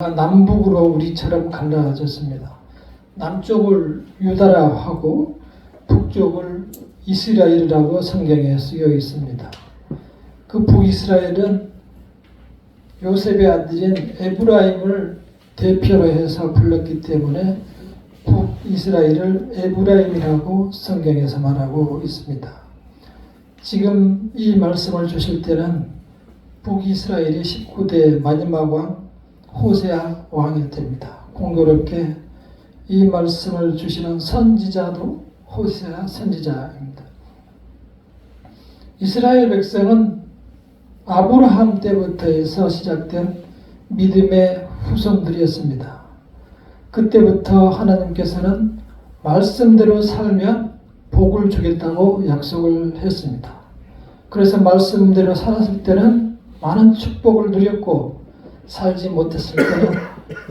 남북으로 우리처럼 갈라졌습니다. 남쪽을 유다라 하고 북쪽을 이스라엘이라고 성경에 쓰여 있습니다. 그 북이스라엘은 요셉의 아들인 에브라임을 대표로 해서 불렀기 때문에 북이스라엘을 에브라임이라고 성경에서 말하고 있습니다. 지금 이 말씀을 주실 때는 북이스라엘의 19대 마지막 왕 호세아 왕일 때입니다. 공교롭게 이 말씀을 주시는 선지자도 호세아 선지자입니다. 이스라엘 백성은 아브라함 때부터 해서 시작된 믿음의 후손들이었습니다. 그때부터 하나님께서는 말씀대로 살면 복을 주겠다고 약속을 했습니다. 그래서 말씀대로 살았을 때는 많은 축복을 누렸고 살지 못했을 때는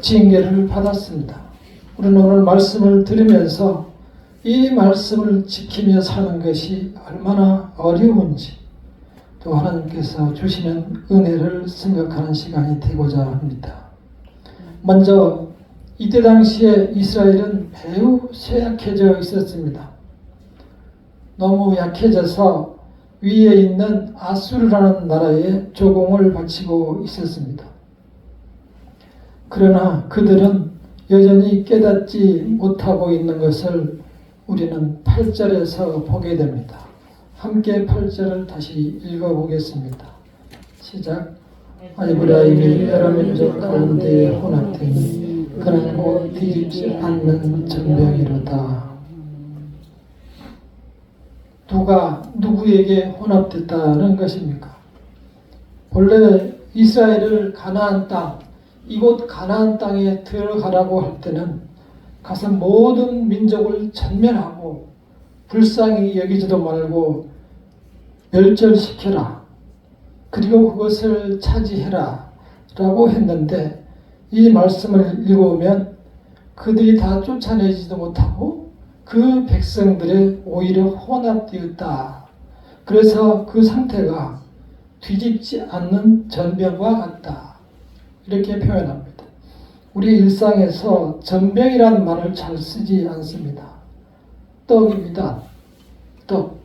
징계를 받았습니다. 우리는 오늘 말씀을 들으면서 이 말씀을 지키며 사는 것이 얼마나 어려운지 또 하나님께서 주시는 은혜를 생각하는 시간이 되고자 합니다. 먼저 이때 당시에 이스라엘은 매우 쇠약해져 있었습니다. 너무 약해져서 위에 있는 아수르라는 나라에 조공을 바치고 있었습니다. 그러나 그들은 여전히 깨닫지 못하고 있는 것을 우리는 8절에서 보게 됩니다. 함께 8절을 다시 읽어보겠습니다. 시작. 에브라임이 여러 민족 가운데 혼합되니 그는 곧 뒤집지 않는 전병이로다. 누가 누구에게 혼합됐다는 것입니까? 본래 이스라엘을 가나안 땅, 이곳 가나안 땅에 들어가라고 할 때는 가서 모든 민족을 전멸하고 불쌍히 여기지도 말고 멸절시켜라. 그리고 그것을 차지해라 라고 했는데 이 말씀을 읽어보면 그들이 다 쫓아내지도 못하고 그 백성들의 오히려 혼합되었다. 그래서 그 상태가 뒤집지 않는 전병과 같다. 이렇게 표현합니다. 우리 일상에서 전병이라는 말을 잘 쓰지 않습니다. 떡입니다. 떡.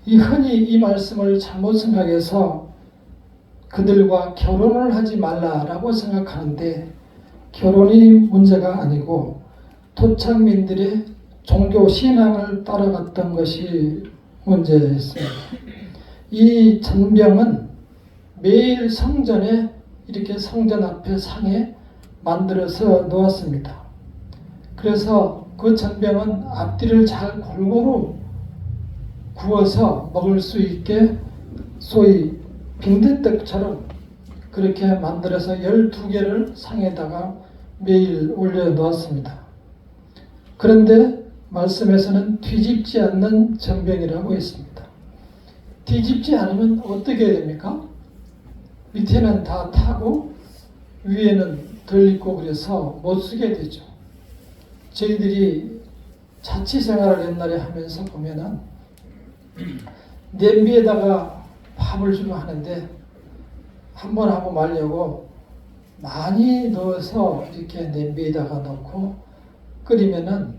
흔히 이 말씀을 잘못 생각해서 그들과 결혼을 하지 말라라고 생각하는데 결혼이 문제가 아니고 토착민들의 종교 신앙을 따라갔던 것이 문제였습니다. 이 전병은 매일 성전에 이렇게 성전 앞에 상에 만들어서 놓았습니다. 그래서 그 전병은 앞뒤를 잘 골고루 구워서 먹을 수 있게 소위 빈대떡처럼 그렇게 만들어서 12개를 상에다가 매일 올려 놓았습니다. 그런데 말씀에서는 뒤집지 않는 전병이라고 했습니다. 뒤집지 않으면 어떻게 됩니까? 밑에는 다 타고 위에는 덜 익고 그래서 못 쓰게 되죠. 저희들이 자취생활을 옛날에 하면서 보면은 냄비에다가 밥을 주로 하는데 한번 하고 말려고 많이 넣어서 이렇게 냄비에다가 넣고 끓이면은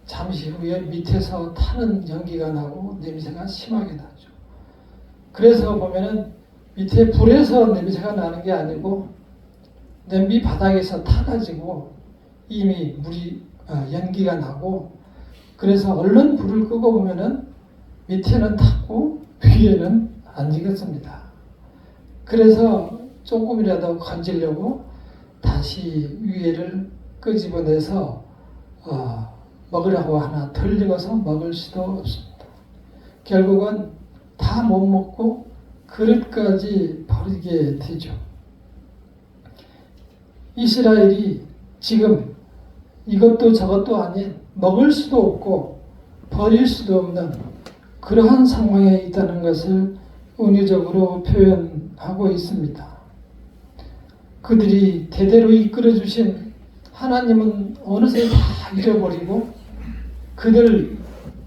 잠시 후에 밑에서 타는 연기가 나고 냄새가 심하게 나죠. 그래서 보면은 밑에 불에서 냄새가 나는 게 아니고 냄비 바닥에서 타가지고 이미 연기가 나고 그래서 얼른 불을 끄고 보면은 밑에는 탔고 위에는 안 익었습니다. 그래서 조금이라도 건지려고 다시 위에를 끄집어내서 먹으라고 하나 덜 익어서 먹을 수도 없습니다. 결국은 다 못 먹고 그릇까지 버리게 되죠. 이스라엘이 지금 이것도 저것도 아닌 먹을 수도 없고 버릴 수도 없는 그러한 상황에 있다는 것을 은유적으로 표현하고 있습니다. 그들이 대대로 이끌어주신 하나님은 어느새 다 잃어버리고 그들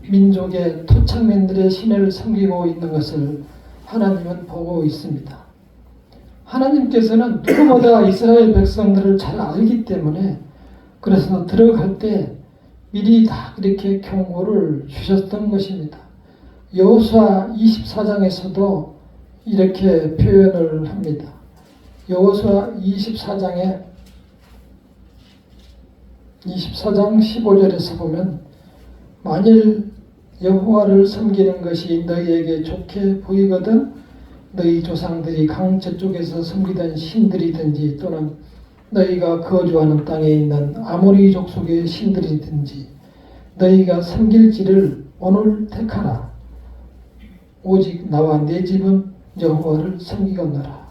민족의 토착민들의 신을 섬기고 있는 것을 하나님은 보고 있습니다. 하나님께서는 누구보다 이스라엘 백성들을 잘 알기 때문에 그래서 들어갈 때 미리 다 이렇게 경고를 주셨던 것입니다. 여호수아 24장에서도 이렇게 표현을 합니다. 여호수아 24장 15절에서 보면 만일 여호와를 섬기는 것이 너희에게 좋게 보이거든 너희 조상들이 강제 쪽에서 섬기던 신들이든지 또는 너희가 거주하는 땅에 있는 아모리 족속의 신들이든지 너희가 섬길지를 오늘 택하라. 오직 나와 내 집은 여호와를 섬기겠노라.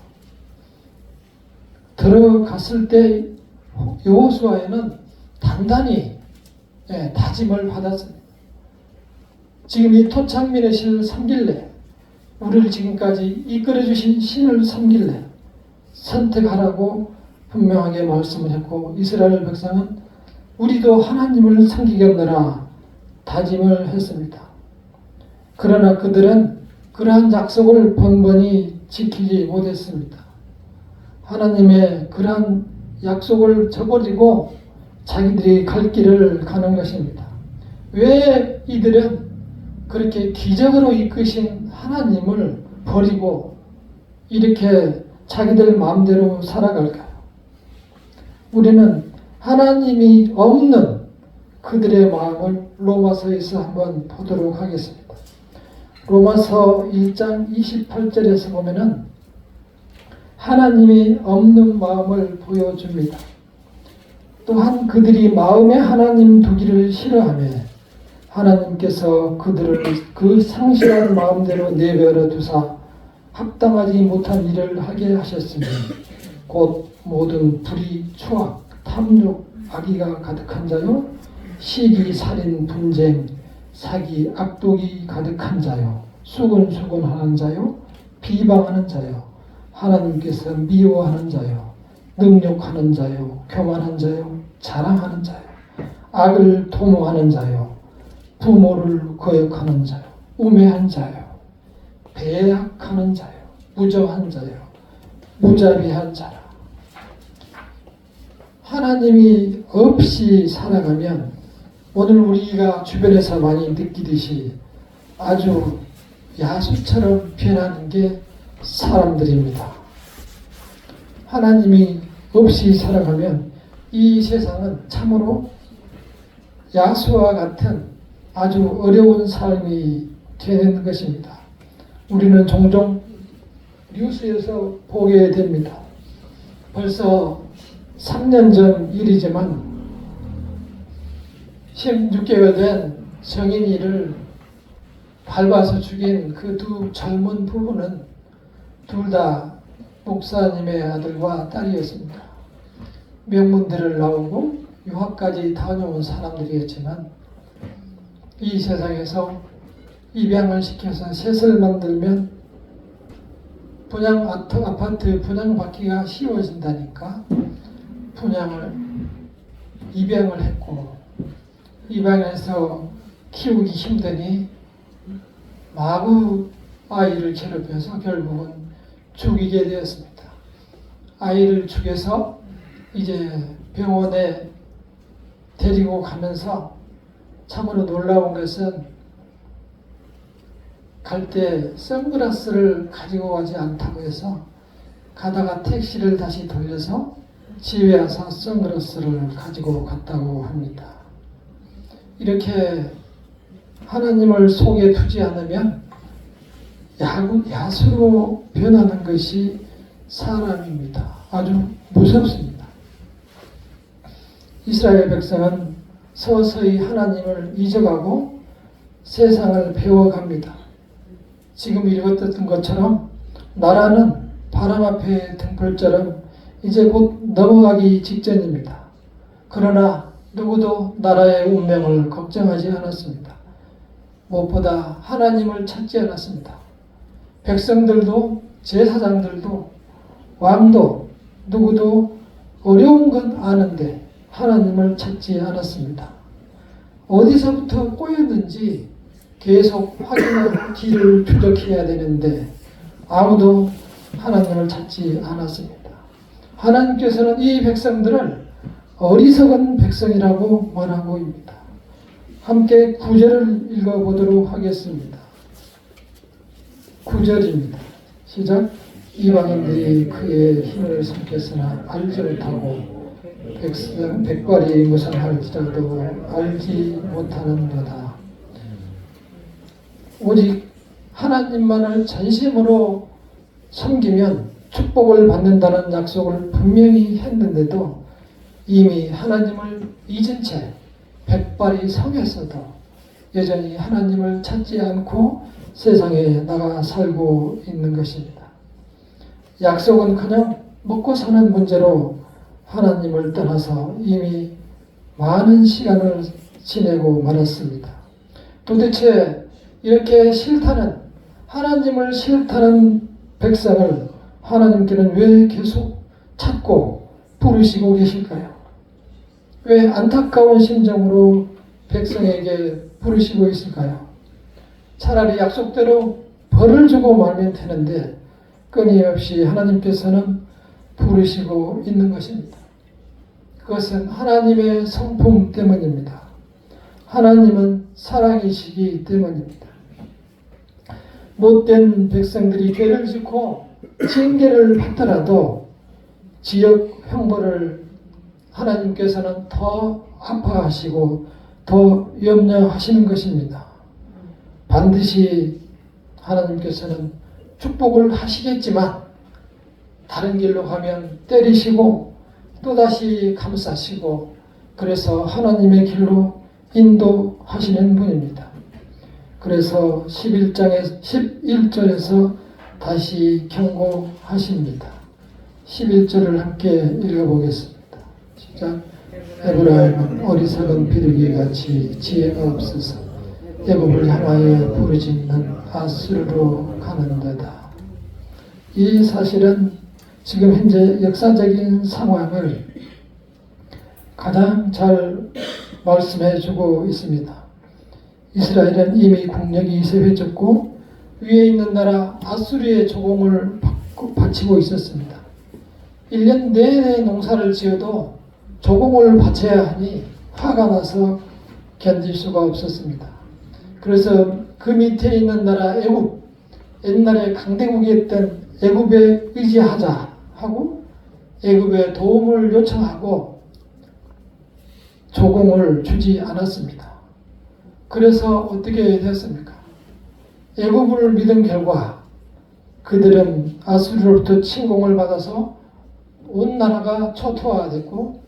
들어갔을 때 여호수아에는 단단히 다짐을 받았습니다. 지금 이 토창민의 신을 섬길래, 우리를 지금까지 이끌어주신 신을 섬길래 선택하라고 분명하게 말씀을 했고, 이스라엘 백성은 우리도 하나님을 섬기겠노라 다짐을 했습니다. 그러나 그들은 그러한 약속을 번번이 지키지 못했습니다. 하나님의 그러한 약속을 저버리고 자기들이 갈 길을 가는 것입니다. 왜 이들은 그렇게 기적으로 이끄신 하나님을 버리고 이렇게 자기들 마음대로 살아갈까요? 우리는 하나님이 없는 그들의 마음을 로마서에서 한번 보도록 하겠습니다. 로마서 1장 28절에서 보면은 하나님이 없는 마음을 보여줍니다. 또한 그들이 마음에 하나님 두기를 싫어하며 하나님께서 그들을 그 상실한 마음대로 내버려 두사 합당하지 못한 일을 하게 하셨으니 곧 모든 불의, 추악, 탐욕, 악의가 가득한 자요 시기, 살인, 분쟁, 사기, 악독이 가득한 자요 수근수근하는 자요 비방하는 자요 하나님께서 미워하는 자요 능욕하는 자요 교만한 자요 자랑하는 자요 악을 도모하는 자요 부모를 거역하는 자요 우매한 자요 배약하는 자요 무정한 자요 무자비한 자라. 하나님이 없이 살아가면 오늘 우리가 주변에서 많이 느끼듯이 아주 야수처럼 변하는 게 사람들입니다. 하나님이 없이 살아가면 이 세상은 참으로 야수와 같은 아주 어려운 삶이 되는 것입니다. 우리는 종종 뉴스에서 보게 됩니다. 벌써 3년 전 일이지만 16개월 된 성인이를 밟아서 죽인 그 두 젊은 부부는 둘 다 목사님의 아들과 딸이었습니다. 명문대를 나오고 유학까지 다녀온 사람들이었지만 이 세상에서 입양을 시켜서 셋을 만들면 아파트 분양받기가 쉬워진다니까 입양을 했고 입양해서 키우기 힘드니 마구 아이를 괴롭혀서 결국은 죽이게 되었습니다. 아이를 죽여서 이제 병원에 데리고 가면서 참으로 놀라운 것은 갈 때 선글라스를 가지고 가지 않다고 해서 가다가 택시를 다시 돌려서 집에 와서 선글라스를 가지고 갔다고 합니다. 이렇게 하나님을 속에 두지 않으면 야수로 변하는 것이 사람입니다. 아주 무섭습니다. 이스라엘 백성은 서서히 하나님을 잊어가고 세상을 배워갑니다. 지금 읽었던 것처럼 나라는 바람 앞에 등불처럼 이제 곧 넘어가기 직전입니다. 그러나 누구도 나라의 운명을 걱정하지 않았습니다. 무엇보다 하나님을 찾지 않았습니다. 백성들도 제사장들도 왕도 누구도 어려운 건 아는데 하나님을 찾지 않았습니다. 어디서부터 꼬였는지 계속 확인하고 길을 추적해야 되는데 아무도 하나님을 찾지 않았습니다. 하나님께서는 이 백성들을 어리석은 백성이라고 말하고 있습니다. 함께 9절을 읽어보도록 하겠습니다. 9절입니다. 시작. 이방인들이 그의 힘을 삼켰으나 알지 못하고 백발이 무상할지라도 알지 못하는도다. 오직 하나님만을 전심으로 섬기면 축복을 받는다는 약속을 분명히 했는데도 이미 하나님을 잊은 채 백발이 성했어도 여전히 하나님을 찾지 않고 세상에 나가 살고 있는 것입니다. 약속은 그냥 먹고 사는 문제로 하나님을 떠나서 이미 많은 시간을 지내고 말았습니다. 도대체 이렇게 하나님을 싫다는 백성을 하나님께는 왜 계속 찾고 부르시고 계실까요? 왜 안타까운 심정으로 백성에게 부르시고 있을까요? 차라리 약속대로 벌을 주고 말면 되는데 끊임없이 하나님께서는 부르시고 있는 것입니다. 그것은 하나님의 성품 때문입니다. 하나님은 사랑이시기 때문입니다. 못된 백성들이 죄를 짓고 징계를 받더라도 지역 형벌을 하나님께서는 더 아파하시고 더 염려하시는 것입니다. 반드시 하나님께서는 축복을 하시겠지만 다른 길로 가면 때리시고 또다시 감싸시고 그래서 하나님의 길로 인도하시는 분입니다. 그래서 11장의 11절에서 다시 경고하십니다. 11절을 함께 읽어보겠습니다. 시작. 에브라임은 어리석은 비둘기같이 지혜가 없어서 애굽을 향하여 부르짖는 아수르로 가는도다. 이 사실은 지금 현재 역사적인 상황을 가장 잘 말씀해주고 있습니다. 이스라엘은 이미 국력이 세워졌고 위에 있는 나라 아수르의 조공을 바치고 있었습니다. 1년 내내 농사를 지어도 조공을 바쳐야 하니 화가 나서 견딜 수가 없었습니다. 그래서 그 밑에 있는 나라 애굽, 옛날에 강대국이었던 애굽에 의지하자 하고 애굽에 도움을 요청하고 조공을 주지 않았습니다. 그래서 어떻게 됐습니까? 애굽을 믿은 결과 그들은 아수르로부터 침공을 받아서 온 나라가 초토화됐고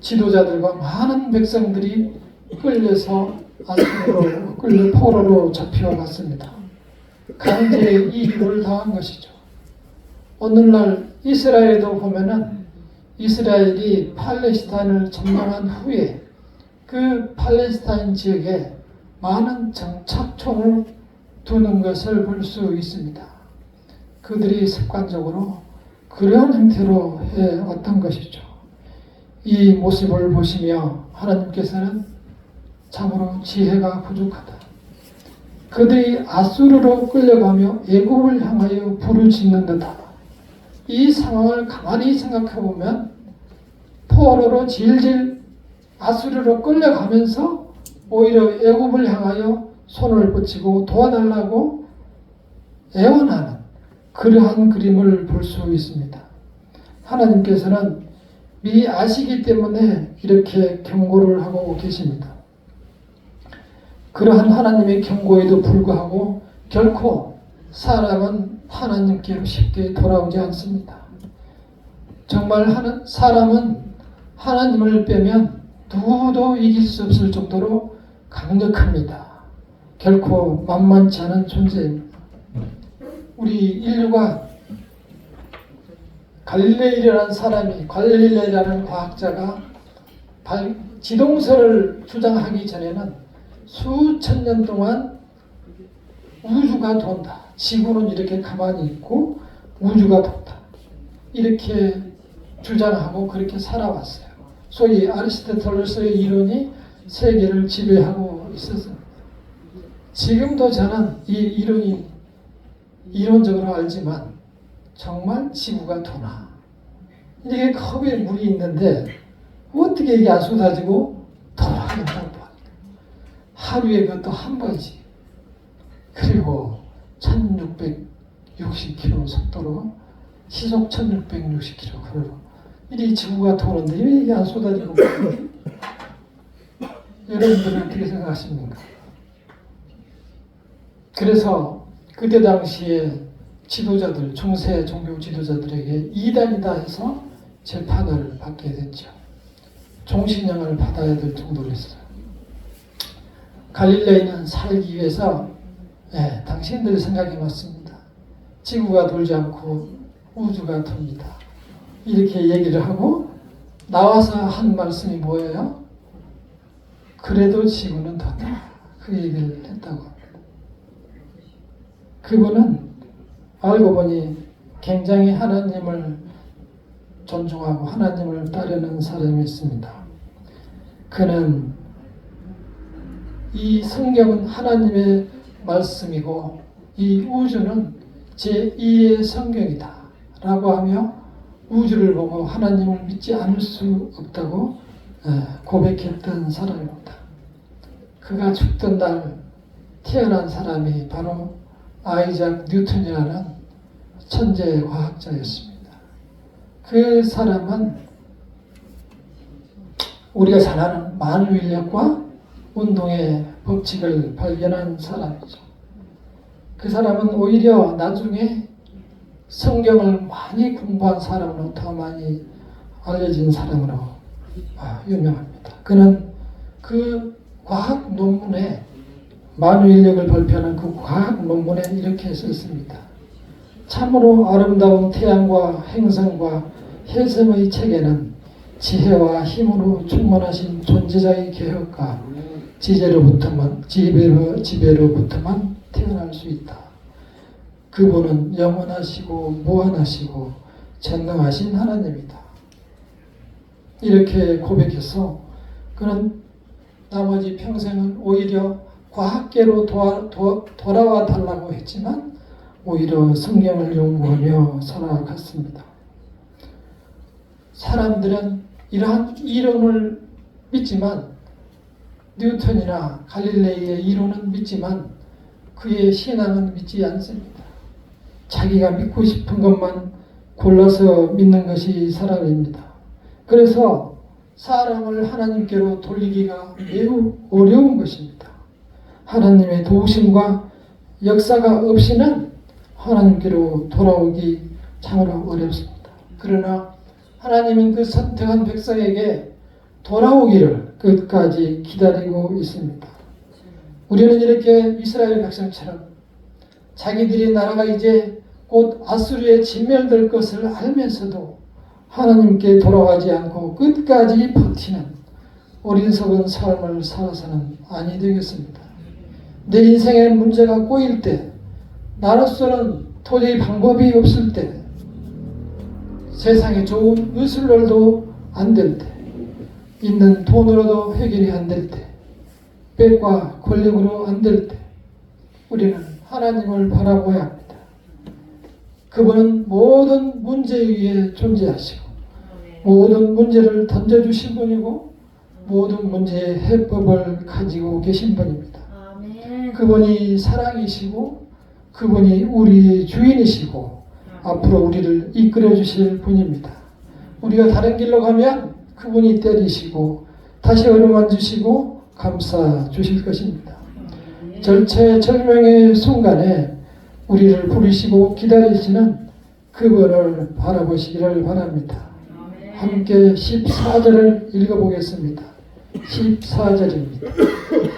지도자들과 많은 백성들이 끌려서 아수르로 끌려 포로로 잡혀갔습니다. 강제 이주를 당한 것이죠. 오늘날 이스라엘에도 보면은 이스라엘이 팔레스타인을 점령한 후에 그 팔레스타인 지역에 많은 정착촌을 두는 것을 볼 수 있습니다. 그들이 습관적으로 그러한 형태로 해왔던 것이죠. 이 모습을 보시며 하나님께서는 참으로 지혜가 부족하다. 그들이 아수르로 끌려가며 애굽을 향하여 부르짖는 듯하다. 이 상황을 가만히 생각해 보면 포로로 질질 아수르로 끌려가면서 오히려 애굽을 향하여 손을 뻗치고 도와달라고 애원하는 그러한 그림을 볼 수 있습니다. 하나님께서는 미리 아시기 때문에 이렇게 경고를 하고 계십니다. 그러한 하나님의 경고에도 불구하고 결코 사람은 하나님께로 쉽게 돌아오지 않습니다. 정말 사람은 하나님을 빼면 누구도 이길 수 없을 정도로 강력합니다. 결코 만만치 않은 존재입니다. 우리 인류가 갈릴레이라는 과학자가 지동설을 주장하기 전에는 수천 년 동안 우주가 돈다. 지구는 이렇게 가만히 있고 우주가 돈다. 이렇게 주장하고 그렇게 살아왔어요. 소위 아리스토텔레스의 이론이 세계를 지배하고 있었습니다. 지금도 저는 이 이론이 이론적으로 알지만 정말 지구가 도나? 이게 컵에 물이 있는데 어떻게 이게 안 쏟아지고 돌아간다고 합니다. 하루에 그것도 한 번씩. 그리고 1660km 속도로 시속 1660km로 이 지구가 도는데 왜 이게 안 쏟아지고 여러분들은 어떻게 생각하십니까? 그래서 그때 당시에 지도자들, 중세 종교 지도자들에게 이단이다 해서 재판을 받게 됐죠. 종신형을 받아야 될 정도로 했어요. 갈릴레이는 살기 위해서 당신들 생각이 맞습니다. 지구가 돌지 않고 우주가 돕니다. 이렇게 얘기를 하고 나와서 한 말씀이 뭐예요? 그래도 지구는 덥다. 그 얘기를 했다고 합니다. 그분은 알고 보니 굉장히 하나님을 존중하고 하나님을 따르는 사람이었습니다. 그는 이 성경은 하나님의 말씀이고 이 우주는 제2의 성경이다 라고 하며 우주를 보고 하나님을 믿지 않을 수 없다고 고백했던 사람입니다. 그가 죽던 날 태어난 사람이 바로 아이작 뉴턴이라는 천재 과학자였습니다. 그 사람은 우리가 잘 아는 만유인력과 운동의 법칙을 발견한 사람이죠. 그 사람은 오히려 나중에 성경을 많이 공부한 사람으로 더 많이 알려진 사람으로 유명합니다. 그는 그 과학 논문에 만유인력을 발표하는 그 과학 논문에 이렇게 썼습니다. 참으로 아름다운 태양과 행성과 혜성의 체계는 지혜와 힘으로 충만하신 존재자의 계획과 지배로부터만 태어날 수 있다. 그분은 영원하시고 무한하시고 전능하신 하나님이다. 이렇게 고백해서 그는 나머지 평생은 오히려 과학계로 돌아와 달라고 했지만 오히려 성경을 연구하며 살아갔습니다. 사람들은 이러한 이론을 믿지만 뉴턴이나 갈릴레이의 이론은 믿지만 그의 신앙은 믿지 않습니다. 자기가 믿고 싶은 것만 골라서 믿는 것이 사람입니다. 그래서 사람을 하나님께로 돌리기가 매우 어려운 것입니다. 하나님의 도우심과 역사가 없이는 하나님께로 돌아오기 참으로 어렵습니다. 그러나 하나님은 그 선택한 백성에게 돌아오기를 끝까지 기다리고 있습니다. 우리는 이렇게 이스라엘 백성처럼 자기들이 나라가 이제 곧 아수르에 진멸될 것을 알면서도 하나님께 돌아가지 않고 끝까지 버티는 어리석은 삶을 살아서는 아니 되겠습니다. 내 인생의 문제가 꼬일 때, 나로서는 도저히 방법이 없을 때, 세상에 좋은 의술로도 안 될 때, 있는 돈으로도 해결이 안 될 때, 백과 권력으로 안 될 때, 우리는 하나님을 바라보아야 합니다. 그분은 모든 문제 위에 존재하시고 모든 문제를 던져주신 분이고 모든 문제의 해법을 가지고 계신 분입니다. 그분이 사랑이시고 그분이 우리의 주인이시고 앞으로 우리를 이끌어 주실 분입니다. 우리가 다른 길로 가면 그분이 때리시고 다시 어루만지시고 감싸 주실 것입니다. 절체절명의 순간에 우리를 부르시고 기다리시는 그분을 바라보시기를 바랍니다. 함께 14절을 읽어보겠습니다. 14절입니다.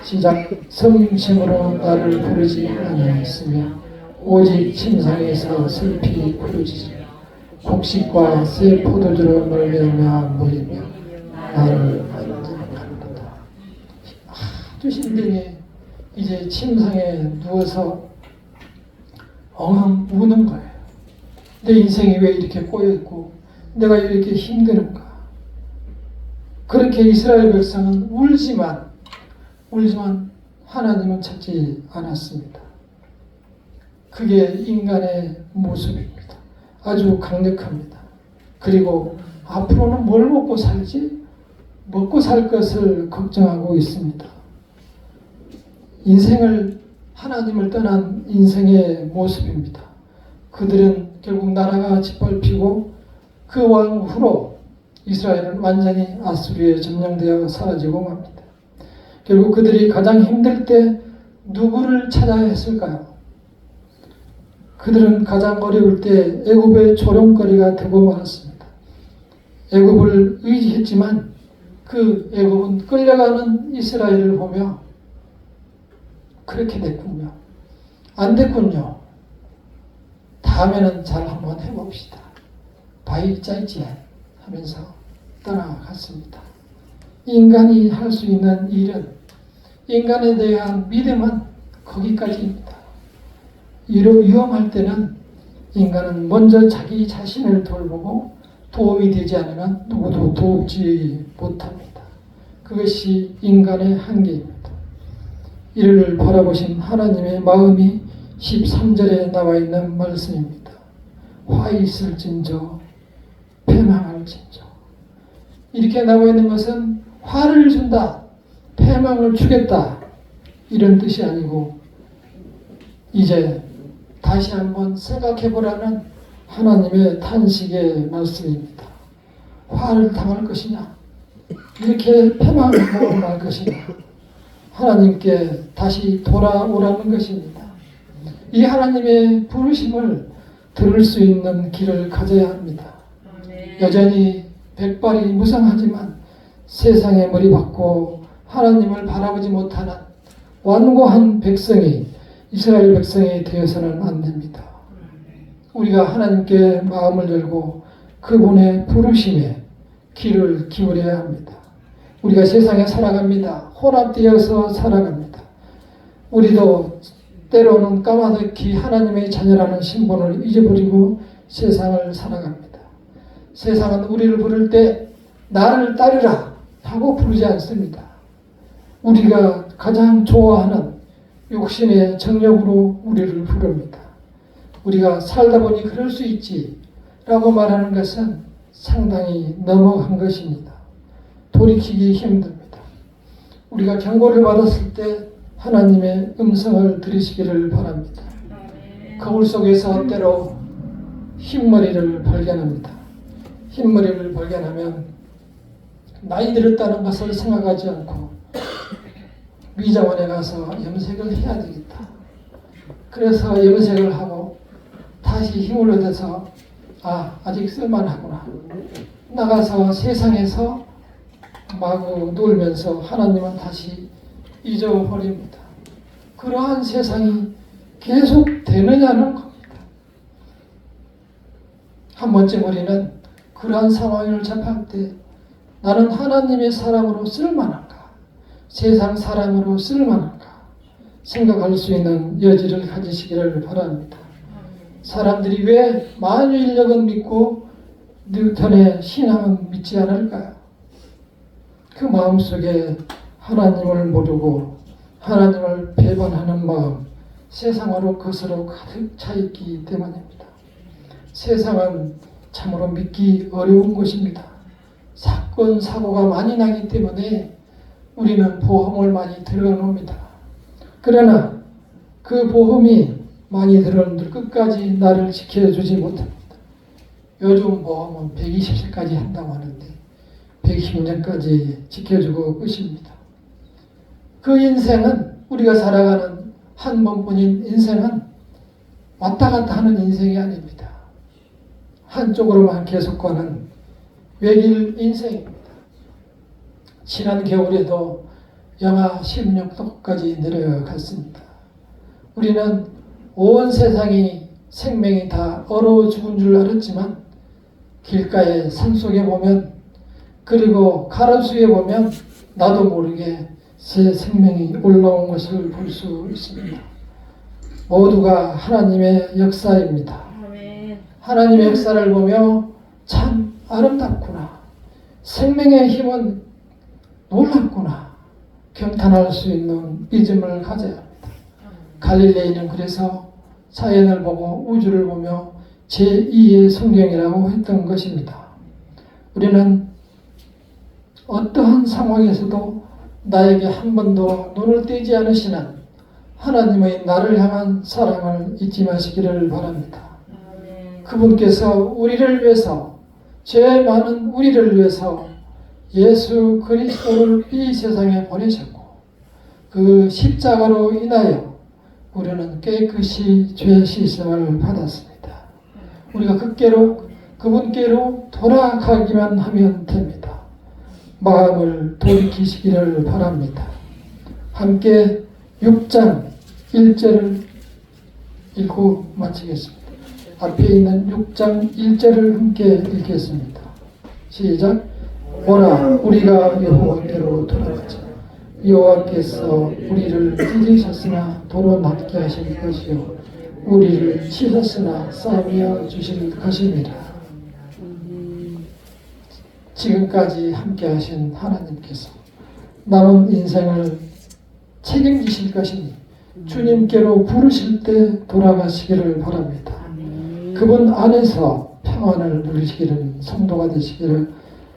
시작. 성심으로 나를 부르지 아니하였으며 오직 침상에서 슬피 부르짖으며 곡식과 새 포도주로 놀며 모이며 나를 만족하는도다. 아주 힘들게 이제 침상에 누워서 엉엉 우는 거예요. 내 인생이 왜 이렇게 꼬여있고 내가 이렇게 힘드는가. 그렇게 이스라엘 백성은 울지만 하나님은 찾지 않았습니다. 그게 인간의 모습입니다. 아주 강력합니다. 그리고 앞으로는 뭘 먹고 살지? 먹고 살 것을 걱정하고 있습니다. 인생을 하나님을 떠난 인생의 모습입니다. 그들은 결국 나라가 짓밟히고 그 왕 후로 이스라엘은 완전히 아수르에 점령되어 사라지고 맙니다. 결국 그들이 가장 힘들 때 누구를 찾아야 했을까요? 그들은 가장 어려울 때 애굽의 조롱거리가 되고 말았습니다. 애굽을 의지했지만 그 애굽은 끌려가는 이스라엘을 보며 그렇게 됐군요. 안 됐군요. 다음에는 잘 한번 해봅시다. 바이짜이지안 하면서 떠나갔습니다. 인간이 할 수 있는 일은, 인간에 대한 믿음은 거기까지입니다. 위험할 때는 인간은 먼저 자기 자신을 돌보고 도움이 되지 않으면 누구도 돕지 못합니다. 그것이 인간의 한계입니다. 이를 바라보신 하나님의 마음이 13절에 나와 있는 말씀입니다. 화 있을진저 패망할진저. 이렇게 나와 있는 것은 화를 준다, 패망을 주겠다 이런 뜻이 아니고 이제 다시 한번 생각해보라는 하나님의 탄식의 말씀입니다. 화를 당할 것이냐? 이렇게 패망을 할 것이냐? 하나님께 다시 돌아오라는 것입니다. 이 하나님의 부르심을 들을 수 있는 길을 가져야 합니다. 여전히 백발이 무성하지만 세상에 머리박고 하나님을 바라보지 못하는 완고한 백성이, 이스라엘 백성이 되어서는 안 됩니다. 우리가 하나님께 마음을 열고 그분의 부르심에 귀를 기울여야 합니다. 우리가 세상에 살아갑니다. 혼합되어서 살아갑니다. 우리도 때로는 까마득히 하나님의 자녀라는 신분을 잊어버리고 세상을 살아갑니다. 세상은 우리를 부를 때 나를 따르라 하고 부르지 않습니다. 우리가 가장 좋아하는 욕심의 정력으로 우리를 부릅니다. 우리가 살다 보니 그럴 수 있지 라고 말하는 것은 상당히 넘어간 것입니다. 돌이키기 힘듭니다. 우리가 경고를 받았을 때 하나님의 음성을 들으시기를 바랍니다. 거울 속에서 때로 흰머리를 발견합니다. 흰머리를 발견하면 나이 들었다는 것을 생각하지 않고 미장원에 가서 염색을 해야 되겠다. 그래서 염색을 하고 다시 힘을 얻어서 아직 쓸만하구나. 나가서 세상에서 마구 놀면서 하나님은 다시 잊어버립니다. 그러한 세상이 계속 되느냐는 겁니다. 한 번쯤 우리는 그러한 상황을 접할 때 나는 하나님의 사람으로 쓸만한가? 세상 사람으로 쓸만한가? 생각할 수 있는 여지를 가지시기를 바랍니다. 사람들이 왜 만유인력은 믿고 뉴턴의 신앙은 믿지 않을까요? 그 마음속에 하나님을 모르고 하나님을 배반하는 마음, 세상으로 것으로 가득 차 있기 때문입니다. 세상은 참으로 믿기 어려운 것입니다. 사건, 사고가 많이 나기 때문에 우리는 보험을 많이 들어놓습니다. 그러나 그 보험이 많이 들어놓는들 끝까지 나를 지켜주지 못합니다. 요즘 보험은 120세까지 한다고 하는데 120년까지 지켜주고 끝입니다. 그 인생은, 우리가 살아가는 한 번뿐인 인생은 왔다 갔다 하는 인생이 아닙니다. 한쪽으로만 계속 가는 외길 인생입니다. 지난 겨울에도 영하 16도까지 내려갔습니다. 우리는 온 세상이 생명이 다 얼어 죽은 줄 알았지만 길가에 산속에 보면, 그리고 가로수에 보면 나도 모르게 새 생명이 올라온 것을 볼 수 있습니다. 모두가 하나님의 역사입니다. 하나님의 역사를 보며 참 아름답구나, 생명의 힘은 놀랍구나 경탄할 수 있는 믿음을 가져야 합니다. 갈릴레이는 그래서 자연을 보고 우주를 보며 제2의 성경이라고 했던 것입니다. 우리는 어떠한 상황에서도 나에게 한 번도 눈을 떼지 않으시는 하나님의 나를 향한 사랑을 잊지 마시기를 바랍니다. 그분께서 우리를 위해서, 죄 많은 우리를 위해서 예수 그리스도를 이 세상에 보내셨고, 그 십자가로 인하여 우리는 깨끗이 죄 씻음을 받았습니다. 우리가 그분께로 돌아가기만 하면 됩니다. 마음을 돌이키시기를 바랍니다. 함께 6장 1절을 읽고 마치겠습니다. 앞에 있는 6장 1절을 함께 읽겠습니다. 시작. 오라 우리가 여호와께로 돌아가자. 여호와께서 우리를 찢으셨으나 도로 낫게 하실 것이요 우리를 치셨으나 싸매어 주실 것입니다. 지금까지 함께 하신 하나님께서 남은 인생을 책임지실 것이니 주님께로 부르실 때 돌아가시기를 바랍니다. 그분 안에서 평안을 누리시기를, 성도가 되시기를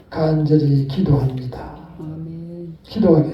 간절히 기도합니다. 기도하겠습니다.